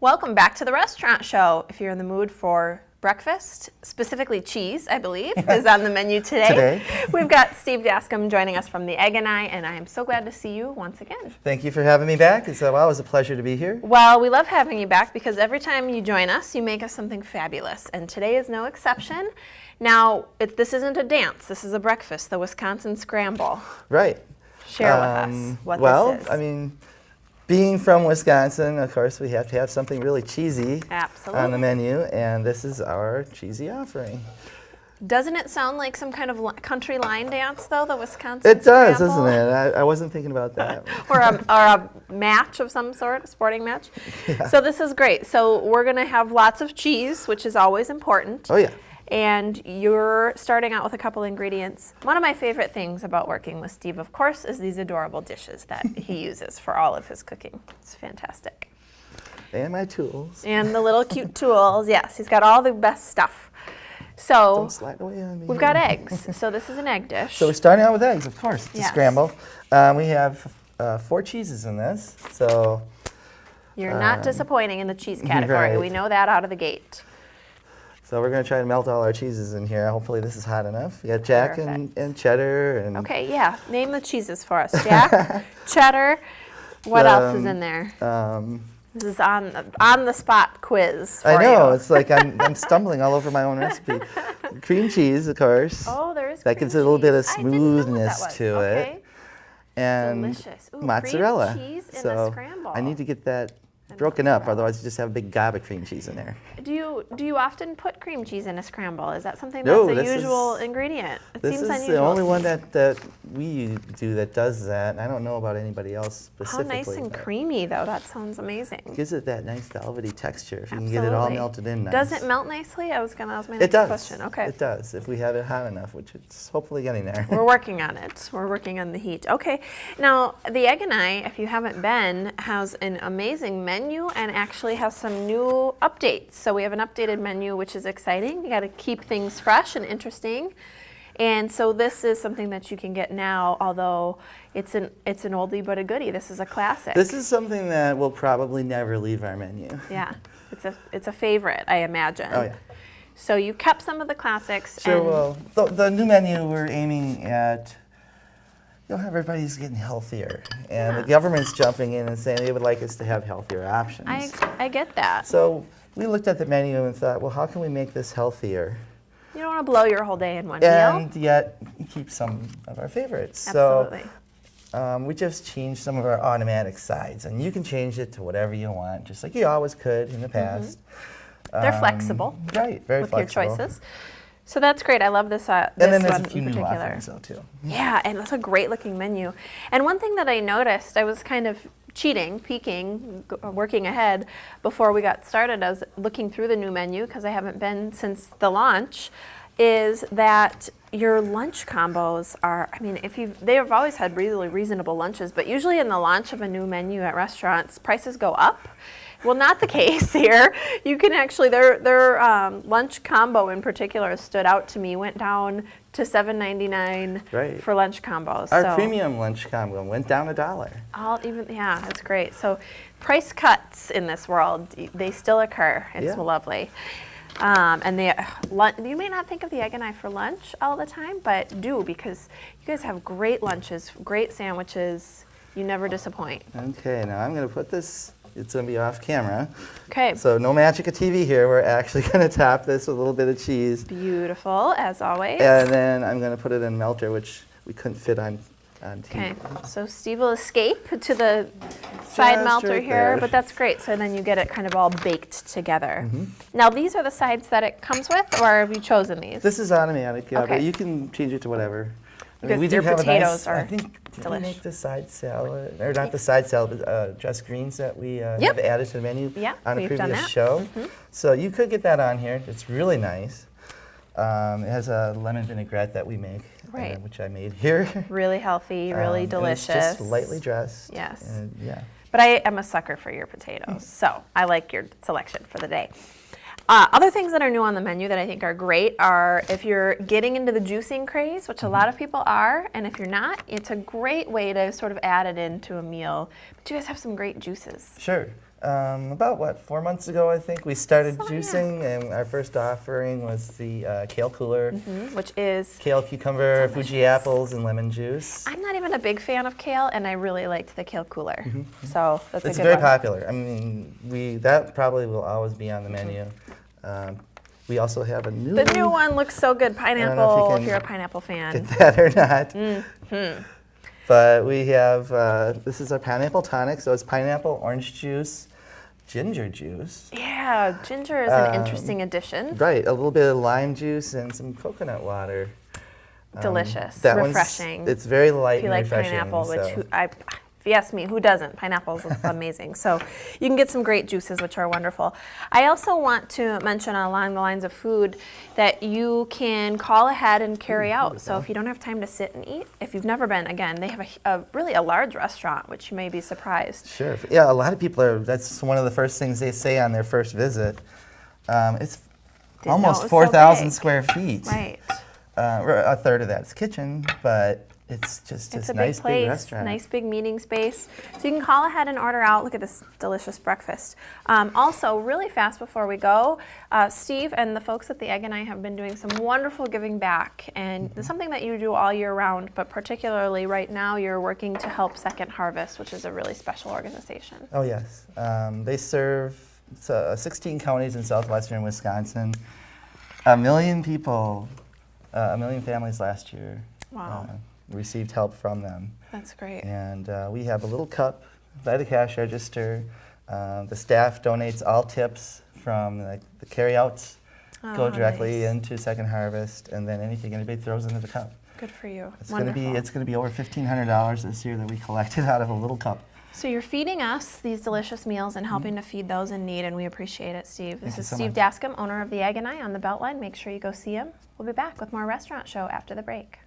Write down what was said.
Welcome back to the restaurant show. If you're in the mood for breakfast, specifically cheese, I believe, is on the menu today. We've got Steve Daskam joining us from the Egg and I am so glad to see you once again. Thank you for having me back. It's always a pleasure to be here. Well, we love having you back because every time you join us, you make us something fabulous, and today is no exception. Now, this isn't a dance. This is a breakfast, the Wisconsin Scramble. Right. Share with us what this is. Well, I mean, being from Wisconsin, of course, we have to have something really cheesy on the menu, and this is our cheesy offering. Doesn't it sound like some kind of country line dance, though, the Wisconsin It does, Scramble? doesn't it? I wasn't thinking about that. or a match of some sort, a sporting match. Yeah. So this is great. So we're going to have lots of cheese, which is always important. Oh, yeah. And you're starting out with a couple ingredients. One of my favorite things about working with Steve, of course, is these adorable dishes that he uses for all of his cooking. It's fantastic. And my tools. And the little cute tools. Yes, he's got all the best stuff. So don't slide away on me. We've got eggs. So this is an egg dish. So we're starting out with eggs, of course. It's a scramble. We have 4 cheeses in this. So you're not disappointing in the cheese category. Right. We know that out of the gate. So we're going to try to melt all our cheeses in here. Hopefully this is hot enough. We got Jack and cheddar. And okay, yeah. Name the cheeses for us. Jack, cheddar. What else is in there? This is on the spot quiz for I know. you. It's like I'm stumbling all over my own recipe. Cream cheese, of course. Oh, there is that cream gives it a little bit of cheese. I didn't know what smoothness that was. to it. And delicious. Ooh, mozzarella. Cream cheese in so a scramble. I need to get that broken up, otherwise you just have a big gob of cream cheese in there. Do you often put cream cheese in a scramble? Is that something that's a usual ingredient? This is unusual. the only one that we do that does that. I don't know about anybody else specifically. How nice and creamy, though. That sounds amazing. It gives it that nice velvety texture if you can get it all melted in nice. Does it melt nicely? That was my next question. Okay. It does, if we have it hot enough, which it's hopefully getting there. We're working on it. We're working on the heat. Okay. Now, the Egg and I, if you haven't been, has an amazing menu and actually has some new updates. So we have an updated menu, which is exciting. You got to keep things fresh and interesting. And so this is something that you can get now, although it's an oldie but a goodie. This is a classic. This is something that will probably never leave our menu. Yeah, it's a favorite, I imagine. Oh yeah. So you kept some of the classics. Sure. Well, the new menu we're aiming at. Everybody's getting healthier, and the government's jumping in and saying they would like us to have healthier options. I get that. So we looked at the menu and thought, well, how can we make this healthier? You don't want to blow your whole day in one meal. And yet keep some of our favorites. Absolutely. So we just changed some of our automatic sides, and you can change it to whatever you want, just like you always could in the past. They're flexible. Right, very flexible. With your choices. So that's great. I love this. And then there's a few new offerings though too. Yeah, and that's a great looking menu. And one thing that I noticed, I was kind of peeking, working ahead before we got started. I was looking through the new menu because I haven't been since the launch. Is that your lunch combos are? I mean, they have always had really reasonable lunches, but usually in the launch of a new menu at restaurants, prices go up. Well, not the case here. You can actually, their lunch combo in particular stood out to me, went down to $7.99 for lunch combos. Our premium lunch combo went down $1. Yeah, that's great. So price cuts in this world, they still occur. It's lovely. And you may not think of the Egg and I for lunch all the time, but do, because you guys have great lunches, great sandwiches. You never disappoint. Okay, now I'm going to put this. It's going to be off camera. Okay. So no magic of TV here. We're actually going to top this with a little bit of cheese. Beautiful, as always. And then I'm going to put it in a melter, which we couldn't fit on TV. Okay, so Steve will escape to the side melter here, but that's great. So then you get it kind of all baked together. Now these are the sides that it comes with, or have you chosen these? This is automatic, but you can change it to whatever. Because we do have potatoes are I think did we make the side salad, or not the side salad, but just greens that we have added to the menu on a previous show. So you could get that on here. It's really nice. It has a lemon vinaigrette that we make, which I made here. Really healthy, really delicious. It's just lightly dressed. Yes. And, but I am a sucker for your potatoes, so I like your selection for the day. Other things that are new on the menu that I think are great are if you're getting into the juicing craze, which a lot of people are, and if you're not, it's a great way to sort of add it into a meal. But you guys have some great juices. Sure. About 4 months ago, I think, we started juicing, yeah. and our first offering was the kale cooler, which is kale, cucumber, Fuji apples, and lemon juice. I'm not even a big fan of kale, and I really liked the kale cooler. So that's It's a good very one. popular. I mean, that probably will always be on the menu. We also have a new The new one looks so good. Pineapple, if you're a pineapple fan. Get that or not. But we have, this is our pineapple tonic, so it's pineapple, orange juice, ginger juice. Yeah, ginger is an interesting addition. Right, a little bit of lime juice and some coconut water. Delicious, That refreshing. It's very light If you and like refreshing. pineapple, which if you ask me, who doesn't? Pineapple's amazing. So you can get some great juices, which are wonderful. I also want to mention along the lines of food that you can call ahead and carry out. So if you don't have time to sit and eat, if you've never been, again, they have really a large restaurant, which you may be surprised. Sure. Yeah, a lot of people that's one of the first things they say on their first visit. It's almost 4,000 square feet. Right. A third of that's kitchen, but it's just this nice big restaurant. Nice big meeting space. So you can call ahead and order out. Look at this delicious breakfast. Also, really fast before we go, Steve and the folks at the Egg and I have been doing some wonderful giving back. And it's something that you do all year round, but particularly right now you're working to help Second Harvest, which is a really special organization. Oh, yes. They serve 16 counties in southwestern Wisconsin. 1 million people, 1 million families last year. Wow. Received help from them. That's great. And we have a little cup by the cash register. The staff donates all tips from the carryouts, go directly into Second Harvest, and then anything anybody throws into the cup. Good for you. It's going to be over $1,500 this year that we collected out of a little cup. So you're feeding us these delicious meals and helping to feed those in need, and we appreciate it, Steve. This is Steve Daskam, owner of the Egg and I on the Beltline. Make sure you go see him. We'll be back with more Restaurant Show after the break.